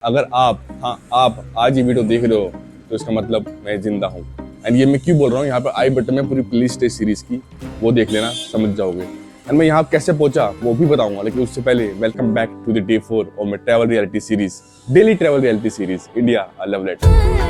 अगर आप आज ये वीडियो देख रहे हो तो इसका मतलब मैं जिंदा हूँ। एंड ये मैं क्यों बोल रहा हूँ, यहाँ पर आई बटन में पूरी प्लेलिस्ट है सीरीज की, वो देख लेना, समझ जाओगे। एंड मैं यहाँ कैसे पहुंचा वो भी बताऊंगा, लेकिन उससे पहले welcome back to the day 4 और मैं travel reality series, daily travel reality series India a love letter.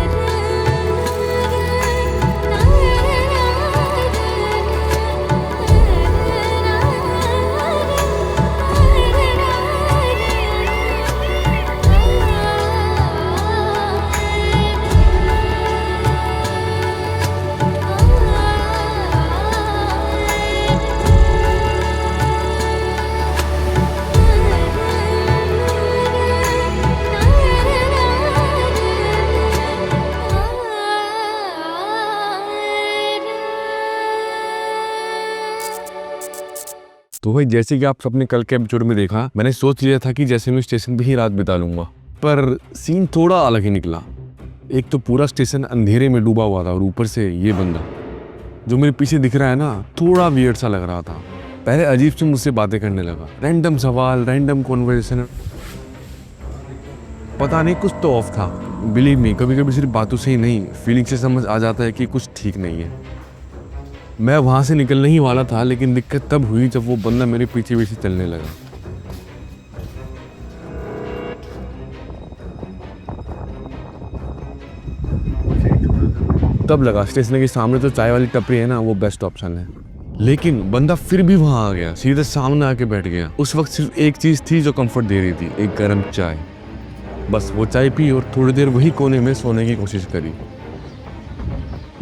तो भाई जैसे कि आप सबने कल के एपिसोड में देखा, मैंने सोच लिया था कि जैसे मैं स्टेशन पे ही रात बिता लूंगा, पर सीन थोड़ा अलग ही निकला। एक तो पूरा स्टेशन अंधेरे में डूबा हुआ था और ऊपर से ये बंदा जो मेरे पीछे दिख रहा है ना, थोड़ा वियर्ड सा लग रहा था। पहले अजीब से मुझसे बातें करने लगा, रैंडम सवाल, रैंडम कॉन्वर्सेशन, पता नहीं कुछ तो ऑफ था। बिलीव मी, कभी कभी सिर्फ बातों से ही नहीं, फीलिंग से समझ आ जाता है कि कुछ ठीक नहीं है। मैं वहां से निकलने ही वाला था, लेकिन दिक्कत तब हुई जब वो बंदा मेरे पीछे पीछे चलने लगा। तब लगा स्टेशन के सामने तो चाय वाली टपरी है ना, वो बेस्ट ऑप्शन है। लेकिन बंदा फिर भी वहां आ गया, सीधे सामने आके बैठ गया। उस वक्त सिर्फ एक चीज थी जो कंफर्ट दे रही थी, एक गर्म चाय। बस वो चाय पी और थोड़ी देर वही कोने में सोने की कोशिश करी।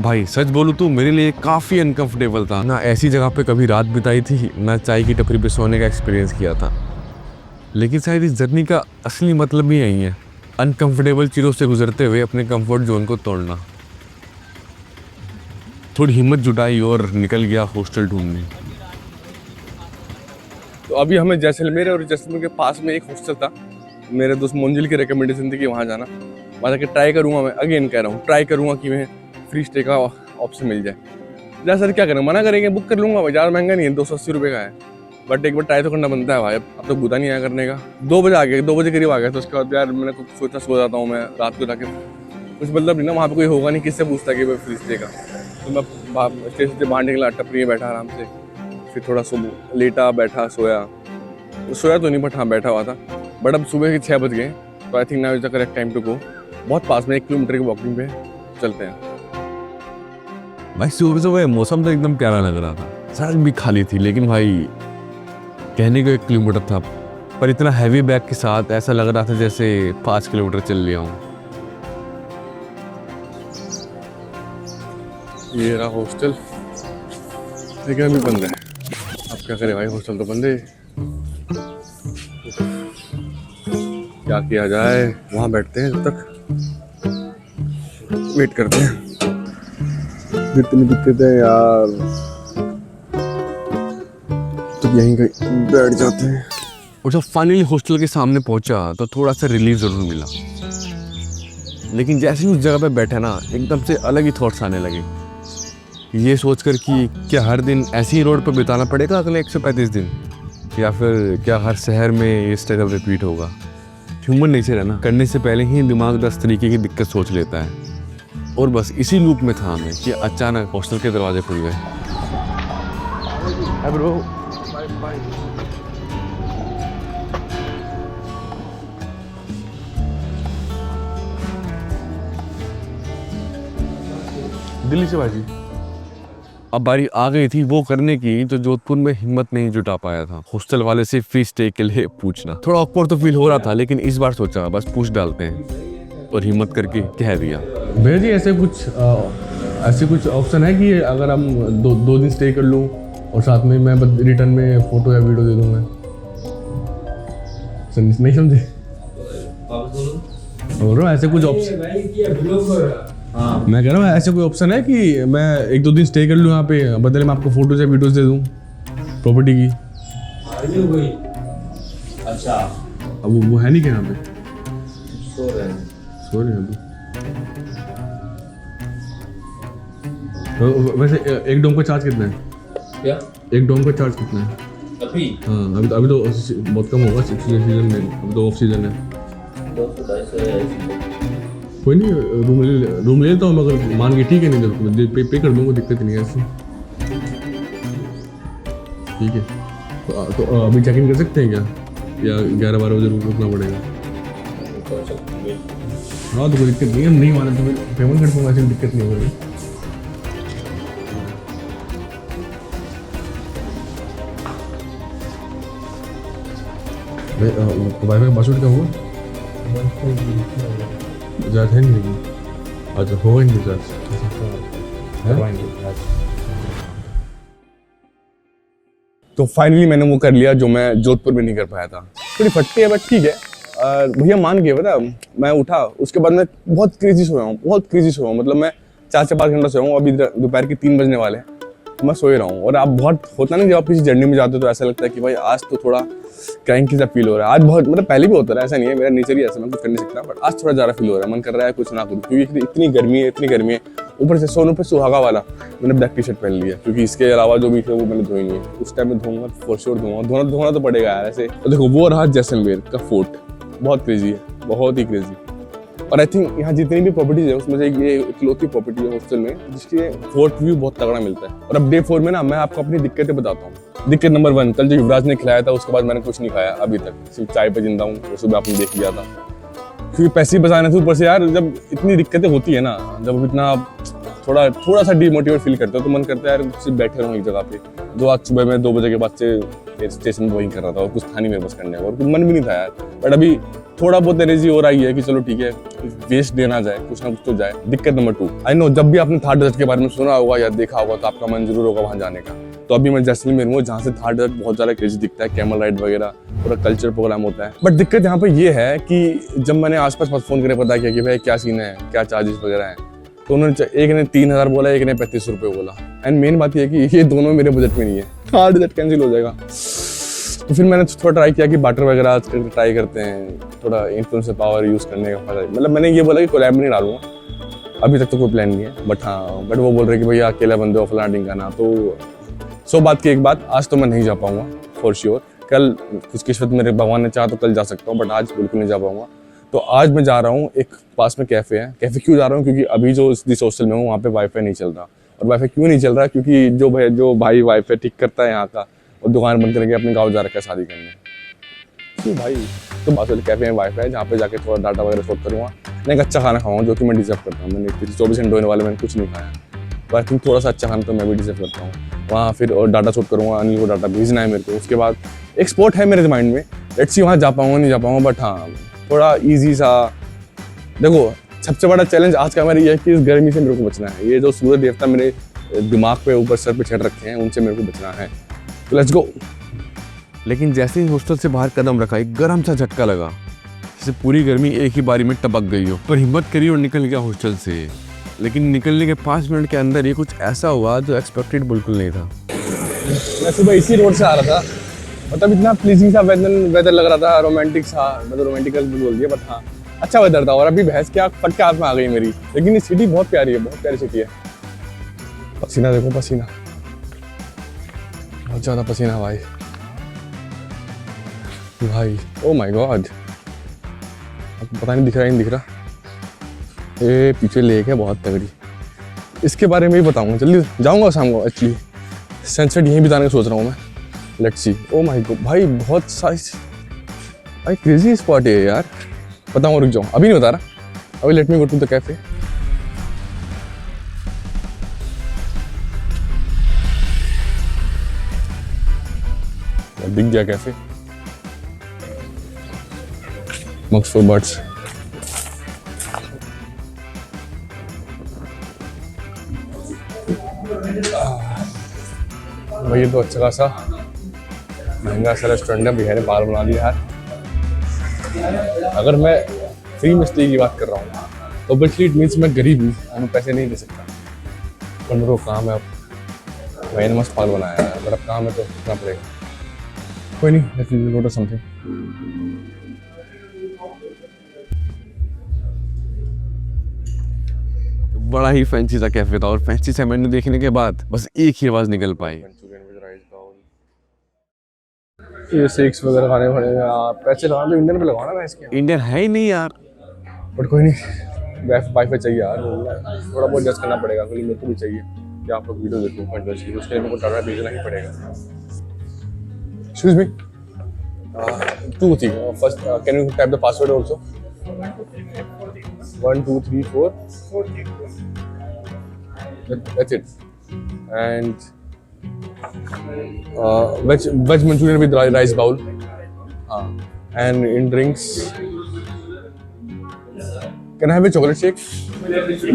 भाई सच बोलूं तो मेरे लिए काफ़ी अनकंफर्टेबल था। ना ऐसी जगह पे कभी रात बिताई थी, ना चाय की टपरी पे सोने का एक्सपीरियंस किया था। लेकिन शायद इस जर्नी का असली मतलब ही यही है, अनकंफर्टेबल चीज़ों से गुजरते हुए अपने कंफर्ट जोन को तोड़ना। थोड़ी हिम्मत जुटाई और निकल गया हॉस्टल ढूंढने। तो अभी हमें जैसलमेर और जैसलमेर के पास में एक हॉस्टल था, मेरे दोस्त मंजिल की रिकमेंडेशन थी कि वहाँ जाना। वहाँ जाकर ट्राई करूँगा, मैं अगेन कह रहा हूँ ट्राई करूँगा कि मैं फ्री स्टे का ऑप्शन मिल जाए। या सर क्या करें, मना करेंगे, बुक कर लूँगा भाई, ज़्यादा महंगा नहीं है, 280 रुपये का है। बट एक बार ट्राई तो करना बनता है भाई, अब तो बुरा नहीं आया करने का। 2 बजे आ गया, 2 बजे करीब आ गया, तो उसके बाद यार मैंने कुछ सोचा सो जाता हूँ मैं रात को जाके, कुछ मतलब नहीं ना, वहाँ पे कोई होगा नहीं, किससे पूछता कि भाई फ्री स्टे का। तो मैं स्टेशन से बाहर निकला, टपरी में बैठा आराम से, फिर थोड़ा सुबह लेटा, बैठा, सोया तो नहीं, बट हाँ बैठा हुआ था। बट अब सुबह के 6 बज गए, तो I think now is the correct time to go. बहुत पास में 1 किलोमीटर की वॉकिंग पे चलते हैं। भाई सुबह सुबह मौसम तो एकदम प्यारा लग रहा था, सड़क भी खाली थी, लेकिन भाई कहने को 1 किलोमीटर था, पर इतना हैवी बैग के साथ ऐसा लग रहा था जैसे 5 किलोमीटर चल लिया हूँ। ये रहा हॉस्टल, लेकिन अभी बंद है। अब क्या करें भाई, हॉस्टल तो बंद है, क्या किया जाए। वहाँ बैठते हैं, जब तक वेट करते हैं। इतनी दिक्कत है यार, तो यहीं कहीं बैठ जाते हैं। और जब फाइनली हॉस्टल के सामने पहुंचा तो थोड़ा सा रिलीफ जरूर मिला, लेकिन जैसे ही उस जगह पे बैठा ना, एकदम से अलग ही थॉट्स आने लगे। ये सोचकर कि क्या हर दिन ऐसे ही रोड पर बिताना पड़ेगा अगले 135 दिन, या फिर क्या हर शहर में ये स्ट्रगल रिपीट होगा। ह्यूमन नेचर है ना, करने से पहले ही दिमाग 10 तरीके की दिक्कत सोच लेता है। और बस इसी लूप में था मैं कि अचानक हॉस्टल के दरवाजे खुल गए। Hi bro, bye. दिल्ली से भाई। अब बारी आ गई थी वो करने की जो जोधपुर में हिम्मत नहीं जुटा पाया था, हॉस्टल वाले से फ्री स्टे के लिए पूछना। थोड़ा ऑकवर्ड तो फील हो रहा था, लेकिन इस बार सोचा बस पूछ डालते हैं, और हिम्मत करके कह दिया। भैया जी ऐसे कुछ ऑप्शन है कि अगर हम 2 दिन स्टे कर लूँ और साथ में मैं रिटर्न में फोटो या वीडियो दे दूँ मैं? नहीं समझे? बोल रहा हूँ ऐसे कुछ ऑप्शन, मैं कह रहा हूँ ऐसे कोई ऑप्शन है कि मैं 1-2 दिन स्टे कर लूँ यहाँ पे, बदले में आपको फोटोज या वीडियोज दे दूँ प्रॉपर्टी की? अच्छा, अब वो है नहीं क्या यहाँ पे? सो रहे हैं तो वैसे एक डोम का चार्ज कितना है? क्या? एक डोम का चार्ज कितना है? अभी हाँ अभी तो बहुत कम होगा सीजन में, अभी तो ऑफ सीजन है। 200-250 कोई नहीं, रूम ले लेता हूँ मगर मान के, ठीक है, नहीं पे कर दूँगा, दिक्कत नहीं है ऐसी। ठीक है, तो अभी चेक इन कर सकते हैं क्या, या 11-12 बजे रुकना पड़ेगा? हाँ तो कोई दिक्कत नहीं है, नहीं माने तो फिर पेमेंट कर दूँगा, ऐसी दिक्कत नहीं होगी। वाईफाई का पासवर्ड क्या होगा? रिचार्ज है नहीं लेकिन, अच्छा होगा नहीं रिचार्ज। तो फाइनली मैंने वो कर लिया जो मैं जोधपुर में नहीं कर पाया था। थोड़ी फटती है बट ठीक है। भैया मान गए, पता मैं उठा उसके बाद मैं बहुत क्रेजी सोया हूँ, बहुत क्रेजी सोया हूँ, मतलब मैं 4 से 5 घंटा सोया हूँ। अभी दोपहर के 3 बजने वाले हैं, मैं सोए रहा हूँ। और आप बहुत होता ना, जब आप किसी जर्नी में जाते हो तो ऐसा लगता है कि भाई आज तो थोड़ा क्रैंकी सा फील हो रहा है। आज बहुत, मतलब पहले भी होता है, ऐसा नहीं है, मेरा नेचर ही ऐसा, मैं कुछ कर नहीं सकता, बट आज थोड़ा ज़्यादा फील हो रहा है, मन कर रहा है कुछ ना करूँ, क्योंकि इतनी गर्मी है, इतनी गर्मी है। ऊपर से सोनू पे सुहागा वाला मैंने ब्लैक टी शर्ट पहन लिया, क्योंकि इसके अलावा जो भी थे वो मैंने धोई नहीं है। उस टाइम में धोऊंगा फॉर श्योर, धोना तो पड़ेगा यार ऐसे। तो देखो वो रहा जैसलमेर का फोर्ट, बहुत क्रेजी है, बहुत ही क्रेजी। और आई थिंक यहाँ जितनी भी प्रॉपर्टीज है उसमें से ये इकलौती प्रॉपर्टी है हॉस्टल में जिसके फोर्ट व्यू बहुत तगड़ा मिलता है। और अब डे 4 में ना मैं आपको अपनी दिक्कतें बताता हूँ। दिक्कत नंबर 1, कल जो युवराज ने खिलाया था उसके बाद मैंने कुछ नहीं खाया अभी तक, सिर्फ चाय पे जिंदा हूँ, वो सुबह आपने देख लिया था। क्योंकि पैसे ही बचाने थे ऊपर से यार, जब इतनी दिक्कतें होती है ना, जब इतना थोड़ा सा डिमोटिवेट फील करते हो तो मन करता है यार सिर्फ बैठे रहूँ एक जगह पे। जो आज सुबह मैं 2 बजे के बाद से स्टेशन में वही कर रहा था और कुछ था नहीं मेरे पास करने का, और कुछ मन भी नहीं था यार। बट अभी थोड़ा बहुत एनर्जी हो रही है कि चलो ठीक है, वेस्ट देना जाए, कुछ ना कुछ तो जाए। दिक्कत नंबर 2, आई नो जब भी आपने थार डेजर्ट के बारे में सुना होगा या देखा होगा तो आपका मन जरूर होगा वहाँ जाने का। तो अभी मैं जैसलमेर हूँ, जहाँ से थार डेजर्ट बहुत ज़्यादा क्रेजी दिखता है, कैमल राइड वगैरह पूरा कल्चर प्रोग्राम होता है। बट दिक्कत यहाँ पे ये है कि जब मैंने आसपास फ़ोन करके पता किया कि भाई क्या सीन है, क्या चार्जेस वगैरह हैं, तो उन्होंने एक ने 3000 बोला, एक ने 3500 रुपये बोला। एंड मेन बात यह है कि ये दोनों मेरे बजट में नहीं है, थार डेजर्ट कैंसिल हो जाएगा। तो फिर मैंने थोड़ा ट्राई किया कि बाटर वगैरह ट्राई करते हैं, थोड़ा इन्फ्लुएंसर पावर यूज़ करने का फायदा। मतलब मैंने ये बोला कि कोलैब में नहीं डालूंगा, अभी तक तो कोई प्लान नहीं है। बट वो बोल रहे कि भैया अकेला बंदे हो फलाना ढिंकाना। तो 100 बात की एक बात, आज तो मैं नहीं जा पाऊंगा फॉर श्योर। कल कुछ किस्मत मेरे भगवान ने चाहा तो कल जा सकता हूँ, बट आज बिल्कुल नहीं जा पाऊंगा। तो आज मैं जा रहा हूँ, एक पास में कैफ़े है। कैफ़े क्यों जा रहा हूँ? क्योंकि अभी जो जिस हॉस्टल में हूँ वहाँ पे वाईफाई नहीं चल रहा। और वाईफाई क्यों नहीं चल रहा? क्योंकि जो भाई वाईफाई ठीक करता है यहाँ का, और दुकान बंद करके अपने गाँव जा रखा है शादी करने। क्यों भाई? तो पास वाले कैफ़े में वाईफाई है, जहाँ पे जाके थोड़ा डाटा वगैरह शॉट करूँगा, नहीं अच्छा खाना खाऊंगा जो कि मैं डिजर्व करता हूँ। मैंने 24 घंटे होने वाले मैंने कुछ नहीं खाया, तो आई थिंक थोड़ा सा अच्छा खाना तो मैं भी डिजर्व करता हूँ। वहाँ फिर और डाटा शूट करूँगा, अनिल को डाटा भेजना है मेरे को। उसके बाद एक स्पॉट है मेरे माइंड में, लेट्स सी वहाँ जा पाऊँगा नहीं जा पाऊँगा। बट हाँ, थोड़ा ईजी सा। देखो सबसे बड़ा चैलेंज आज का मेरा ये है कि इस गर्मी से मेरे को बचना है। ये जो सूरज देवता मेरे दिमाग पे ऊपर सर पे चढ़ रखे हैं, उनसे मेरे को बचना है। तो लेट्स गो। लेकिन जैसे ही हॉस्टल से बाहर कदम रखा, एक गर्म सा झटका लगा, जैसे पूरी गर्मी एक ही बारी में टपक गई हो। पर हिम्मत करी और निकल गया हॉस्टल से। लेकिन निकलने के 5 मिनट के अंदर ये कुछ ऐसा हुआ जो एक्सपेक्टेड बिल्कुल नहीं था। मैं सुबह इसी रोड से आ रहा था, मतलब इतना प्लीजिंग सा वेदर लग रहा था, रोमांटिक सा, मतलब रोमांटिकल बोल दिया, बट हाँ अच्छा वेदर था। और अभी भैंस क्या फट के हाथ में आ गई मेरी। लेकिन ये सिटी बहुत प्यारी है, बहुत प्यारी सिटी है। पसीना देखो, पसीना बहुत ज़्यादा पसीना भाई। ओ माय गॉड, पता नहीं दिख रहा है, नहीं दिख रहा। ये पीछे लेक है बहुत तगड़ी, इसके बारे में ही बताऊंगा। जल्दी जाऊंगा शाम को, एक्चुअली सनसेट यहीं बिताने का सोच रहा हूँ मैं। Let's see. Oh my God भाई, बहुत साइज भाई, क्रेजी स्पॉट है यार। बताऊँ, रुक जाऊँ, अभी नहीं बता रहा, अभी let me go to the cafe. दिख गया कैफे, Mugs for Birds। भाई ये तो अच्छा खासा महंगा सा रेस्टोरेंट है, भैया ने बार बना दिया यार। अगर मैं फ्री में स्टे की बात कर रहा हूँ तो ऑब्वियसली इट मीन्स मैं गरीब हूँ, मैं पैसे नहीं दे सकता। पर मेरे को काम है, अब भैया ने मस्त पाल बनाया है, अगर अब काम है तो करना पड़ेगा। कोई नहीं, लेट्स गो टू समथिंग। बड़ा ही फैंसी सा कैफे था, और फैंसी सा मेन्यू देखने के बाद बस एक ही आवाज निकल पाई, ये शेक्स वगैरह खाने पड़ेगा। पैसे लगाना तो इंडियन पे लगाओ ना, इसके इंडियन है ही नहीं यार। बट कोई नहीं, वाईफाई चाहिए यार, थोड़ा बहुत एडजस्ट करना पड़ेगा क्योंकि मेरे को भी चाहिए कि आप लोग वीडियो देखो कंटिन्यूसली, उसके लिए मेरे को डाटा भेजना ही पड़ेगा। Excuse me, two things. First, can you type the password also? 1 2 3 4. That's it. And veg Manchurian with rice bowl. And in drinks, can I have a chocolate shake?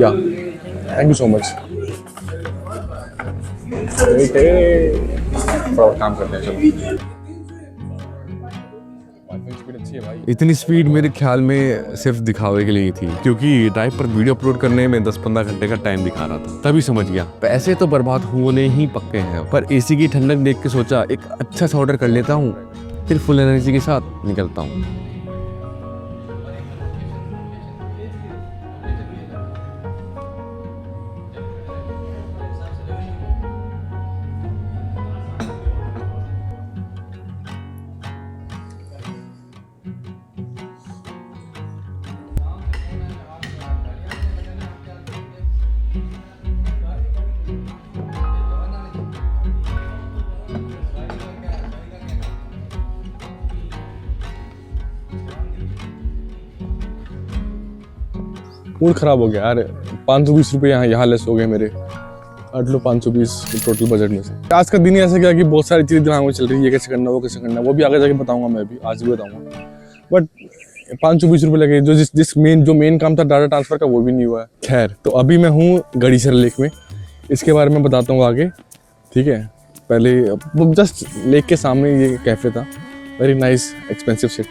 Yeah. Thank you so much. थोड़ा काम करते हैं चलो। इतनी speed मेरे ख्याल में सिर्फ दिखावे के लिए ही थी, क्योंकि ड्राइव पर वीडियो अपलोड करने में 10-15 घंटे का टाइम दिखा रहा था। तभी समझ गया पैसे तो बर्बाद होने ही पक्के हैं, पर एसी की ठंडक देख के सोचा एक अच्छा सा ऑर्डर कर लेता हूँ, फिर फुल एनर्जी के साथ निकलता हूँ। मूड खराब हो गया यार। 520 रुपये यहाँ लेस हो गए मेरे। 8 लो 520 टोटल बजट में से। आज का दिन ही ऐसा गया कि बहुत सारी चीज़ें दिमाग में चल रही है, ये कैसे करना वो कैसे करना, वो भी आगे जाके बताऊंगा, मैं भी आज भी बताऊंगा। बट 520 रुपये लगे, जो मेन काम था डाटा ट्रांसफर का वो भी नहीं हुआ है। खैर, तो अभी मैं हूँ गड़ीसर लेक में, इसके बारे में बताता हूँ आगे, ठीक है। पहले जस्ट लेक के सामने ये कैफ़े था, वेरी नाइस एक्सपेंसिव शिट।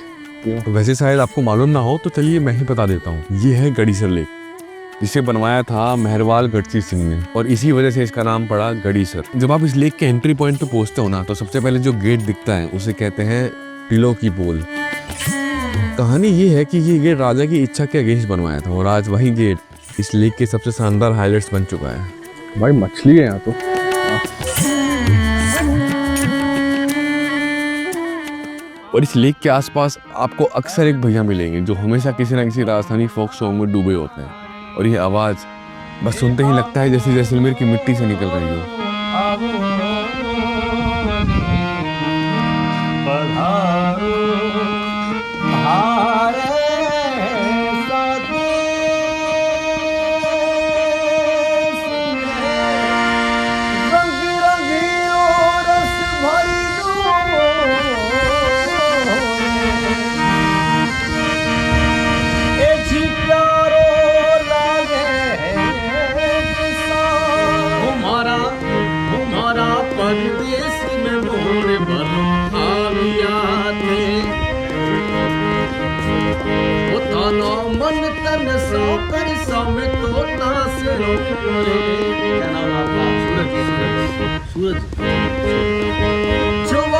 वैसे शायद आपको मालूम ना हो, तो चलिए मैं ही बता देता हूँ। ये है गड़ीसर लेक, जिसे बनवाया था मेहरवाल गढ़सी सिंह ने, और इसी वजह से इसका नाम पड़ा गड़ीसर। जब आप इस लेक के एंट्री पॉइंट पे पहुंचते हो ना, तो सबसे पहले जो गेट दिखता है उसे कहते हैं टिलों की पोल। कहानी ये है कि ये गेट राजा की इच्छा के अगेंस्ट बनवाया था, और आज वही गेट इस लेक के सबसे शानदार हाइलाइट्स बन चुका है। भाई मछली है यहाँ तो। और इस लेक के आसपास आपको अक्सर एक भैया मिलेंगे जो हमेशा किसी ना किसी राजस्थानी फोक सॉन्ग में डूबे होते हैं, और ये आवाज़ बस सुनते ही लगता है जैसे जैसलमेर की मिट्टी से निकल रही हो।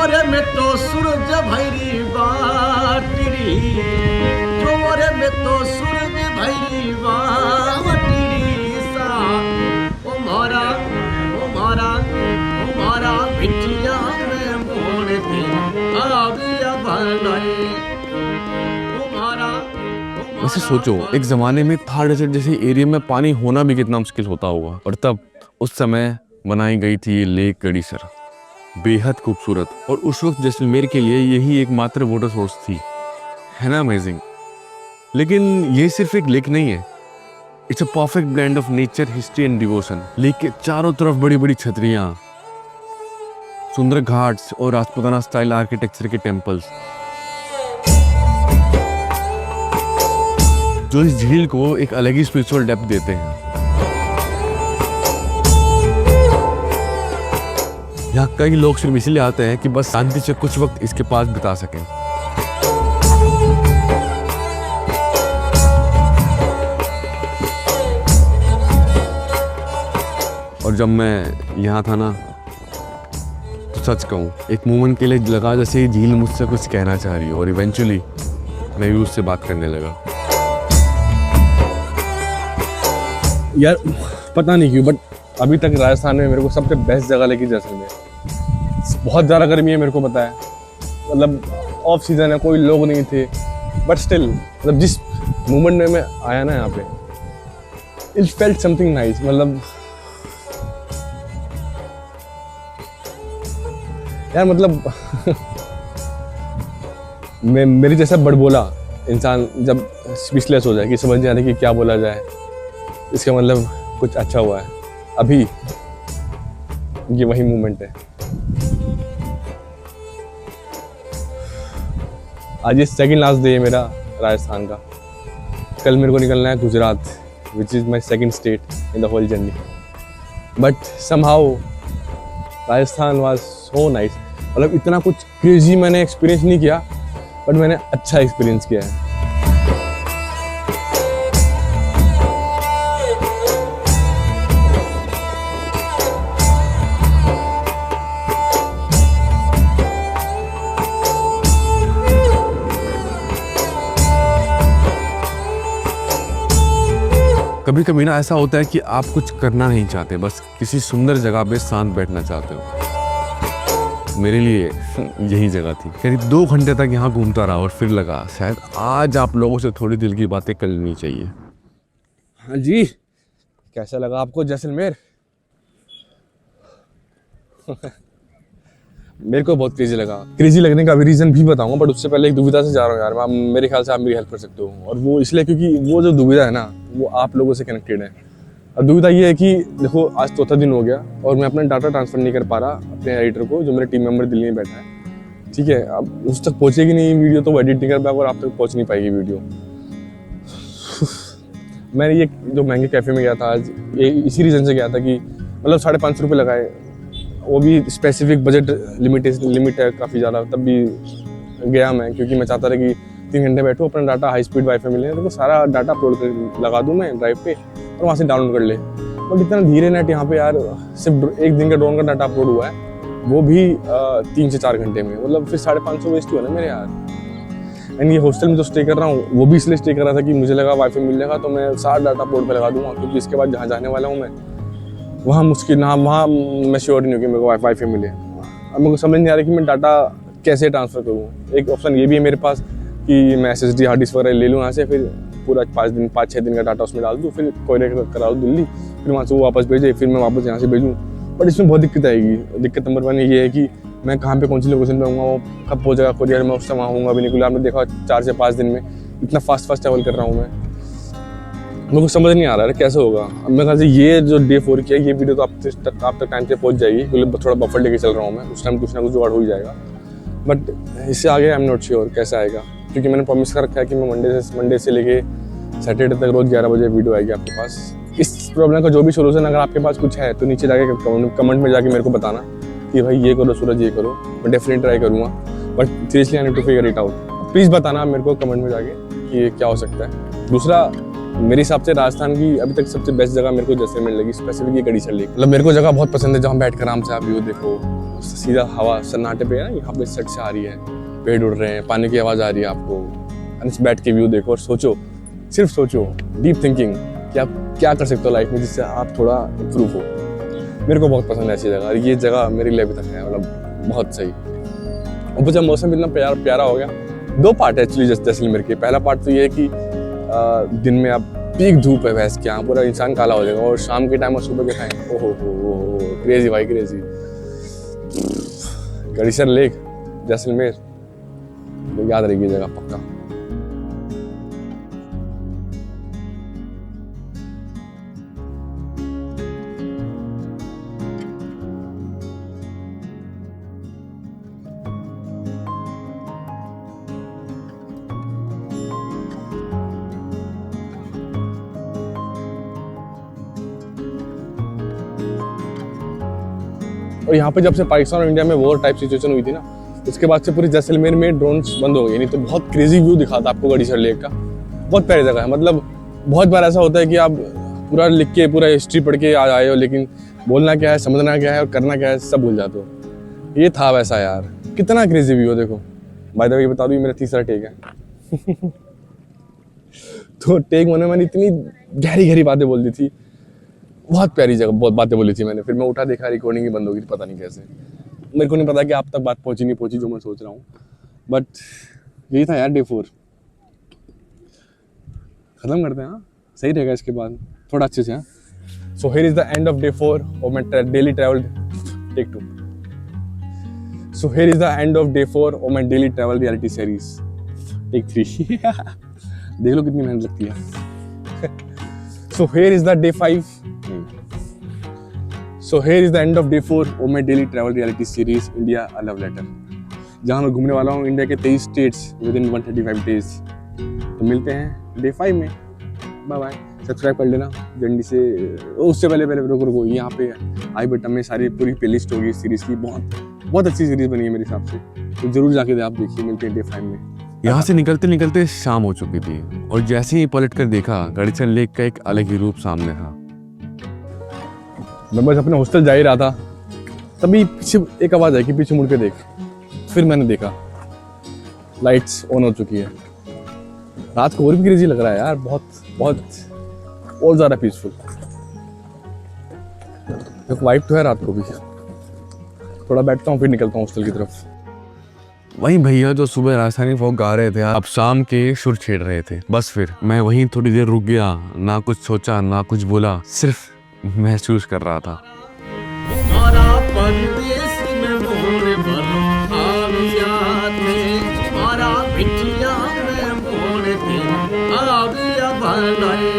चोरे में तो सूरज भैरी बाटरी, चोरे में तो सूरज भैरी बाटरी सा, ओ मारा बिटिया में मोड़ दे आविया भलाई, ओ मारा। वैसे सोचो, एक जमाने में थार डेजर्ट जैसे एरिया में पानी होना भी कितना मुश्किल होता होगा, और तब उस समय बनाई गई थी ये लेक गड़ीसर, बेहद खूबसूरत। और उस वक्त जैसलमेर के लिए यही एकमात्र वाटर सोर्स थी, है ना अमेजिंग। लेकिन ये सिर्फ एक लेक नहीं है, it's a perfect blend of nature, history and devotion. Lake के चारों तरफ बड़ी बड़ी छतरियां, सुंदर घाट्स और राजपूताना स्टाइल आर्किटेक्चर के टेम्पल्स, जो इस झील को एक अलग ही स्पिरिचुअल डेप्थ देते हैं। यहाँ कई लोग सिर्फ इसलिए आते हैं कि बस शांति से कुछ वक्त इसके पास बिता सकें। और जब मैं यहाँ था ना, तो सच कहूँ, एक मोमेंट के लिए लगा जैसे ये झील मुझसे कुछ कहना चाह रही हो, और इवेंचुअली मैं भी उससे बात करने लगा। यार पता नहीं क्यों, बट अभी तक राजस्थान में मेरे को सबसे बेस्ट जगह लगी जैसलमेर। बहुत ज़्यादा गर्मी है, मेरे को पता है, मतलब ऑफ सीजन है, कोई लोग नहीं थे, बट स्टिल मतलब जिस मोमेंट में मैं आया ना यहाँ पे, इट फेल्ट समथिंग नाइस। मतलब यार मतलब मेरी जैसा बड़बोला इंसान जब स्पीचलेस हो जाए कि समझ नहीं आ रही कि क्या बोला जाए, इसका मतलब कुछ अच्छा हुआ है। अभी ये वही मोमेंट है। आज ये सेकंड लास्ट डे है मेरा राजस्थान का। कल मेरे को निकलना है Gujarat, which is my second state in the whole journey. But somehow Rajasthan was so nice. मतलब इतना कुछ क्रेजी मैंने एक्सपीरियंस नहीं किया, बट मैंने अच्छा एक्सपीरियंस किया है। कभी कभी ना ऐसा होता है कि आप कुछ करना नहीं चाहते, बस किसी सुंदर जगह पे शांत बैठना चाहते हो। मेरे लिए यही जगह थी। करीब 2 घंटे तक यहाँ घूमता रहा और फिर लगा शायद आज आप लोगों से थोड़ी दिल की बातें कर लेनी चाहिए। हाँ जी, कैसा लगा आपको जैसलमेर? मेरे को बहुत क्रेजी लगा। क्रेजी लगने का भी रीज़न भी बताऊंगा, बट उससे पहले एक दुविधा से जा रहा हूँ यार। मैं मेरे ख्याल से आप मेरी हेल्प कर सकते हो, और वो इसलिए क्योंकि वो जो दुविधा है ना, वो आप लोगों से कनेक्टेड है। अब दुविधा ये है कि देखो, आज चौथा दिन हो गया और मैं अपना डाटा ट्रांसफ़र नहीं कर पा रहा अपने एडिटर को, जो मेरे टीम मेंबर दिल्ली में बैठा है। ठीक है, अब उस तक पहुँचेगी नहीं वीडियो तो वो एडिट नहीं कर पाएगा और आप तक पहुँच नहीं पाएगी वीडियो। मैंने ये जो महंगे कैफ़े में गया था आज, ये इसी रीज़न से गया था कि मतलब 550 रुपये लगाए, वो भी स्पेसिफिक बजट लिमिट है काफ़ी ज़्यादा। तब भी गया मैं, क्योंकि मैं चाहता था कि 3 घंटे बैठूँ, अपना डाटा हाई स्पीड वाईफाई मिले तो सारा डाटा अपलोड कर लगा दूँ मैं ड्राइव पे और वहाँ से डाउनलोड कर ले। बट इतना धीरे नेट यहाँ पे यार, सिर्फ एक दिन का ड्रोन का डाटा अपलोड हुआ है, वो भी 3 से 4 घंटे में। मतलब फिर 550 वेस्ट हुआ ना मेरे यार। एंड ये हॉस्टल में जो स्टे कर रहा हूँ वो भी इसलिए स्टे कर रहा था कि मुझे लगा वाईफाई मिल जाएगा तो मैं सारा डाटा अपलोड पे लगा दूँगा, क्योंकि इसके बाद जहाँ जाने वाला हूँ मैं, वहाँ मुश्किल ना, वहाँ मैं श्योर नहीं हूँ कि मेरे को वाईफाई मिले। अब मेरे को समझ नहीं आ रहा कि मैं डाटा कैसे ट्रांसफ़र करूँ। एक ऑप्शन ये भी है मेरे पास कि मैं SSD हार्ड डिस्क वगैरह ले लूँ यहाँ से, फिर पूरा 5-6 दिन का डाटा उसमें डाल दूँ, फिर कोरियर करा दूँ दिल्ली, फिर वहाँ से वो वापस भेजे, फिर मैं वापस यहाँ से भेजूँ। बट इसमें बहुत दिक्कत आएगी। दिक्कत नंबर 1 ये है कि मैं कहाँ पे कौन सी लोकेशन पे हूँगा, वो कब पहुँचेगा कोरियर, मैं उस समय वहाँ हूँगा भी नहीं। क्योंकि आपने देखा 4 से 5 दिन में इतना फास्ट ट्रैवल कर रहा हूँ मैं, मेरे को समझ नहीं आ रहा है कैसे होगा। अब मेरे ख्याल से ये जो Day 4 की है, ये वीडियो तो आप तक टाइम से पहुँच जाएगी, क्योंकि थोड़ा बफर लेके चल रहा हूँ मैं। उस टाइम कुछ ना कुछ जुगाड़ हो ही जाएगा, बट इससे आगे आई एम नॉट श्योर कैसा आएगा, क्योंकि मैंने प्रॉमिस कर रखा है कि मैं मंडे से लेके सैटरडे तक रोज़ 11 बजे वीडियो आएगी आपके पास। इस प्रॉब्लम का जो भी सोल्यूशन अगर आपके पास कुछ है तो नीचे जाके कमेंट में जाके मेरे को बताना कि भाई ये करो सूरज, ये करो। मैं डेफिनेटली ट्राई करूँगा, but seriously I need to figure it out. Please बताना मेरे को कमेंट में जाके कि ये क्या हो सकता है। दूसरा, मेरे हिसाब से राजस्थान की अभी तक सबसे बेस्ट जगह मेरे को जैसलमेर लगी, स्पेसिफिक ये गड़ीसर लेक। मतलब मेरे को जगह बहुत पसंद है जहाँ बैठ कर आराम से आप व्यू देखो, सीधा हवा सन्नाटे पे है ना, यहाँ पे सेट से आ रही है, पेड़ उड़ रहे हैं, पानी की आवाज़ आ रही है आपको, बैठ के व्यू देखो और सोचो, सिर्फ सोचो, डीप थिंकिंग कि आप क्या कर सकते हो लाइफ में जिससे आप थोड़ा इम्प्रूव हो। मेरे को बहुत पसंद है ऐसी जगह, ये जगह मेरे लिए अभी तक है मतलब बहुत सही। ऊपर जब मौसम इतना प्यारा हो गया। 2 पार्ट है एक्चुअली जैसलमेर के। पहला पार्ट तो ये है कि दिन में आप पीक धूप है भैंस के यहाँ, पूरा इंसान काला हो जाएगा, और शाम के टाइम और सुबह के टाइम ओहो क्रेजी भाई क्रेजी। गड़ीसर लेक जैसलमेर, याद रहेगी जगह पक्का। और यहाँ पे जब से पाकिस्तान और इंडिया में वॉर टाइप सिचुएशन हुई थी ना, उसके बाद से पूरी जैसलमेर में ड्रोन्स बंद हो गए। नहीं तो बहुत क्रेजी व्यू दिखाता आपको गड़ीसर लेक का। बहुत प्यारी जगह है। मतलब बहुत बार ऐसा होता है कि आप पूरा लिख के पूरा हिस्ट्री पढ़ के आ आए हो, लेकिन बोलना क्या है, समझना क्या है और करना क्या है सब भूल जाते हो। ये था वैसा यार, कितना क्रेजी व्यू हो देखो। बाय द वे बता दूँ, मेरा तीसरा टेक है। तो टेक मैंने इतनी गहरी बातें बोल दी थी, बहुत प्यारी जगह, बहुत बातें बोली थी मैंने। फिर मैं उठा, देखा रिकॉर्डिंग ही बंद हो गई थी, पता नहीं कैसे। मेरे को नहीं पता कि आप तक बात पहुंची नहीं पहुंची जो मैं सोच रहा हूँ, बट यही था यार Day 4। खत्म करते हैं। हाँ सही रहेगा इसके बाद थोड़ा अच्छे से। हाँ so here is the end of day 4 और मैं daily travel take 2। So here is the end of day 4 और मैं daily travel reality series take 3। देख लो कितनी मेहनत लगती है। So here is the day 5। So here is the end of day 4 और मैं daily travel reality series India a love letter, जहाँ मैं घूमने वाला हूँ इंडिया के 23 स्टेट्स विद इन 135 डेज। तो मिलते हैं डे 5 में। Bye bye. सब्सक्राइब कर लेना जल्दी से। उससे पहले रुको यहाँ पे आई बटन में सारी पूरी प्लेलिस्ट होगी सीरीज की। बहुत अच्छी सीरीज बनी है मेरे हिसाब से, तो जरूर जाके आप देखिए। मिलते हैं डे 5 में। यहाँ से निकलते निकलते शाम हो चुकी थी और जैसे ही पलट कर देखा गढ़चल लेक का एक अलग ही रूप सामने था। मैं बस अपने हॉस्टल जा ही रहा था, तभी पीछे एक आवाज़ आई कि पीछे मुड़ के देख। फिर मैंने देखा लाइट्स ऑन हो चुकी है। रात को और भी क्रेजी लग रहा है यार, बहुत और ज़्यादा पीसफुल। एक वाइब तो है रात को भी। थोड़ा बैठता हूँ फिर निकलता हूँ हॉस्टल की तरफ। वहीं भैया जो सुबह राजस्थानी फोक गा रहे थे अब शाम के सुर छेड़ रहे थे। बस फिर मैं वहीं थोड़ी देर रुक गया, ना कुछ सोचा ना कुछ बोला, सिर्फ महसूस कर रहा था। तुम्हारा परदेश में मोर भरो आवियात में, तुम्हारा बिटिया में मोर तेरा आविया भलाई।